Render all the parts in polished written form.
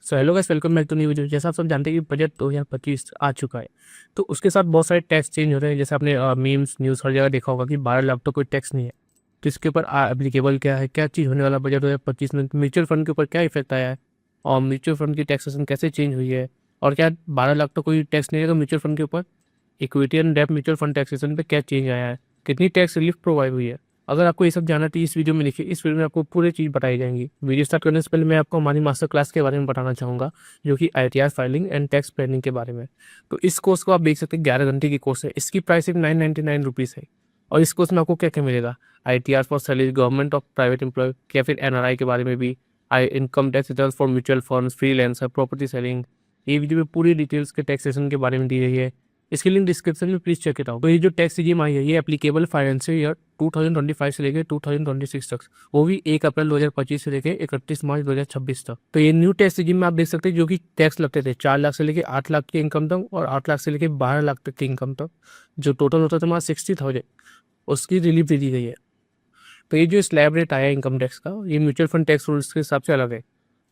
So hello guys, welcome back to new video. जैसा आप सब जानते हैं कि बजट 2025 आ चुका है, तो उसके साथ बहुत सारे टैक्स चेंज हो रहे हैं। जैसे आपने मीम्स न्यूज़ हर जगह देखा होगा कि 12 लाख तो कोई टैक्स नहीं है। तो इसके ऊपर एप्लीकेबल क्या है, क्या चीज़ होने वाला बजट 2025 में, म्यूचुअल फंड के ऊपर क्या इफेक्ट आया है, और म्यूचुअल फंड की टैक्सेशन कैसे चेंज हुई है, और क्या 12 लाख तो कोई टैक्स नहीं है तो म्यूचुअल फंड के ऊपर इक्विटी एंड डेब्ट म्यूचुअल फंड टैक्सेशन पे क्या चेंज आया है, कितनी टैक्स रिलीफ प्रोवाइड हुई है। अगर आपको ये सब जानना तो इस वीडियो में देखिए। इस वीडियो में आपको पूरी चीज़ बताई जाएंगी। वीडियो स्टार्ट करने से पहले मैं आपको हमारी मास्टर क्लास के बारे में बताना चाहूँगा, जो कि ITR filing and tax planning के बारे में। तो इस कोर्स को आप देख सकते हैं, 11 घंटे की कोर्स है। इसकी प्राइस सिर्फ 999 रुपीज़ है। और इस कोर्स में आपको क्या क्या मिलेगा, ITR for salary, government of private employ, या फिर NRI के बारे में भी, I income tax return for mutual fund, freelancer, property selling. ये वीडियो में पूरी डिटेल्स के टैक्सेशन के बारे में दी गई है। इसकी लिंक डिस्क्रिप्शन में प्लीज चेक इट आउट। तो ये जो टैक्स रिजीम आई है, ये एप्लीकेबल फाइनेंशियल ईयर 2025 से लेकर 2026 तक, वो भी 1 अप्रैल 2025 से लेकर 31 मार्च 2026 तक। तो ये न्यू टैक्स रिजीम में आप देख सकते हैं, जो कि टैक्स लगते थे 4 लाख से लेकर 8 लाख की इनकम तक, और 8 लाख से लेकर 12 लाख तक की इनकम तक, जो टोटल होता था हमारा 60,000, उसकी रिलीफ दे दी गई है। तो ये जो स्लैब रेट आया इनकम टैक्स का, ये म्यूचुअल फंड टैक्स रूल्स के हिसाब से अलग है।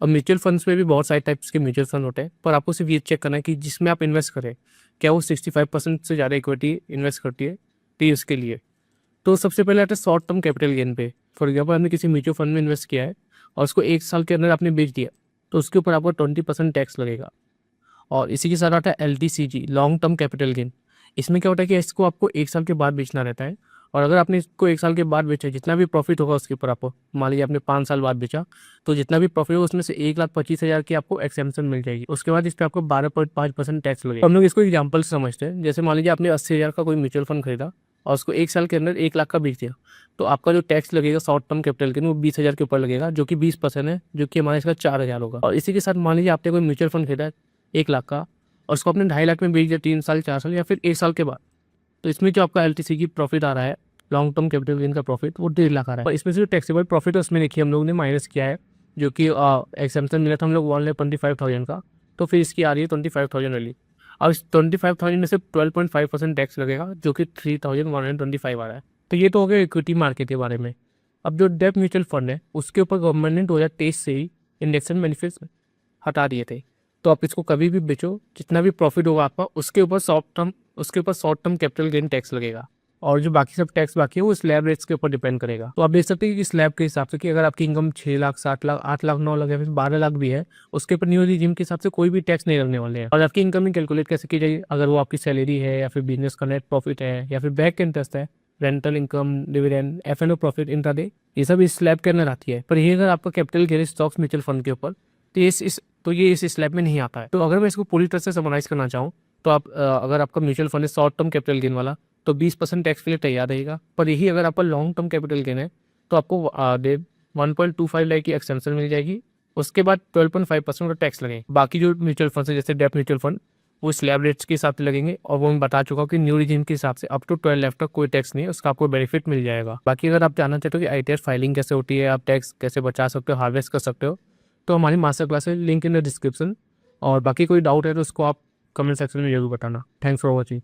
और म्यूचुअल फंड्स में भी बहुत सारे टाइप्स के म्यूचुअल फंड होते हैं, पर आपको सिर्फ ये चेक करना है कि जिसमें आप इन्वेस्ट करें, क्या वो 65% से ज़्यादा इक्विटी इन्वेस्ट करती है, तो ये उसके लिए। तो सबसे पहले आता है शॉर्ट टर्म कैपिटल गेन पे। फॉर एग्जाम्पल, आपने किसी म्यूचुअल फंड में इन्वेस्ट किया है और उसको 1 साल के अंदर आपने बेच दिया, तो उसके ऊपर आपको 20% टैक्स लगेगा। और इसी के साथ आता है LTCG, long term capital gain. इसमें क्या होता है कि इसको आपको 1 साल के बाद बेचना रहता है। और अगर आपने इसको 1 साल के बाद बेचा, जितना भी प्रॉफिट होगा उसके ऊपर, आपको मान लीजिए आपने 5 साल बाद बेचा, तो जितना भी प्रॉफिट होगा उसमें से 1,25,000 की आपको एक्सेम्पशन मिल जाएगी। उसके बाद इस पर आपको 12.5% टैक्स लगेगा। हम लोग इसको एग्जाम्पल से समझते हैं। जैसे मान लीजिए आपने 80,000 का कोई म्यूचुअल फंड खरीदा और उसको 1 साल के अंदर 1 लाख का बेच दिया, तो आपका जो टैक्स लगेगा शॉर्ट टर्म कैपिटल गेन, वो 20,000 के ऊपर लगेगा, जो कि 20% है, जो कि हमारे इसका 4,000 होगा। और इसी के साथ मान लीजिए आपने कोई म्यूचुअल फंड खरीदा है 1 लाख का, और उसको आपने 2.5 लाख में बेच दिया 3 साल, 4 साल, या फिर 1 साल के बाद, तो इसमें जो आपका LTC की प्रॉफिट आ रहा है, लॉन्ग टर्म कैपिटल गेन का प्रॉफिट, वो 1.5 लाख आ रहा है। और इसमें से जो टैक्सेबल प्रॉफिट है उसमें देखिए हम लोगों ने माइनस किया है, जो कि एक्सेम्पशन मिला था हम लोग 1,25,000 का, तो फिर इसकी आ रही है 25,000 वाली। और इस 25,000 में से 12.5% टैक्स लगेगा, जो कि 3,125 आ रहा है। तो ये तो हो गया इक्विटी मार्केट के बारे में। अब जो डेब्ट म्यूचुअल फंड है, उसके ऊपर गवर्नमेंट ने 2023 से ही इंडेक्शन बेनिफिट्स हटा दिए थे। तो आप इसको कभी भी बेचो, जितना भी प्रॉफिट होगा आपका, उसके ऊपर short term capital gain tax लगेगा। और जो बाकी सब टैक्स बाकी है वो स्लैब रेट्स के ऊपर डिपेंड करेगा। तो आप देख सकते हैं कि स्लैब के हिसाब से, कि अगर आपकी इनकम 6 लाख, 7 लाख, 8 लाख, 9 लाख या फिर 12 लाख भी है, उसके ऊपर न्यू रिजीम के हिसाब से कोई भी टैक्स नहीं लगने वाले हैं। और आपकी इनकम कैलकुलेट कैसे की जाएगी, अगर वो आपकी सैलरी है, या फिर बिजनेस का नेट प्रॉफिट है, या फिर बैक इंटरेस्ट है, rental income, dividend, F&O profit, intraday, ये सब इस स्लैब के अंदर आती है। पर ये अगर आपका capital gain stocks mutual fund के ऊपर, तो ये इस स्लैब में नहीं आता है। तो अगर मैं इसको पूरी तरह से समराइज करना चाहूँ, तो आप अगर आपका म्यूचुअल फंड है शॉर्ट टर्म कैपिटल गेन वाला, तो 20% टैक्स के लिए तैयार रहेगा। पर यही अगर आपका लॉन्ग टर्म कैपिटल गेन है, तो आपको 1.25 लाख की एक्सटेंशन मिल जाएगी। उसके बाद 12.5% का टैक्स लगेगा। बाकी जो म्यूचुअल फंड है, जैसे डेब्ट म्यूचुअल फंड, वो स्लैब रेट्स के हिसाब से लगेंगे। और वो मैं बता चुका हूँ कि न्यू रिजीम के हिसाब से अप टू 12 लाख तक कोई टैक्स नहीं है, उसका आपको बेनिफिट मिल जाएगा। बाकी अगर आप जानना चाहते हो कि ITR फाइलिंग कैसे होती है, आप टैक्स कैसे बचा सकते हो, हार्वेस्ट कर सकते हो, तो हमारी मास्टर क्लास है, लिंक इन द डिस्क्रिप्शन। और बाकी कोई डाउट है तो उसको आप कमेंट सेक्शन में जरूर बताना। Thanks for watching.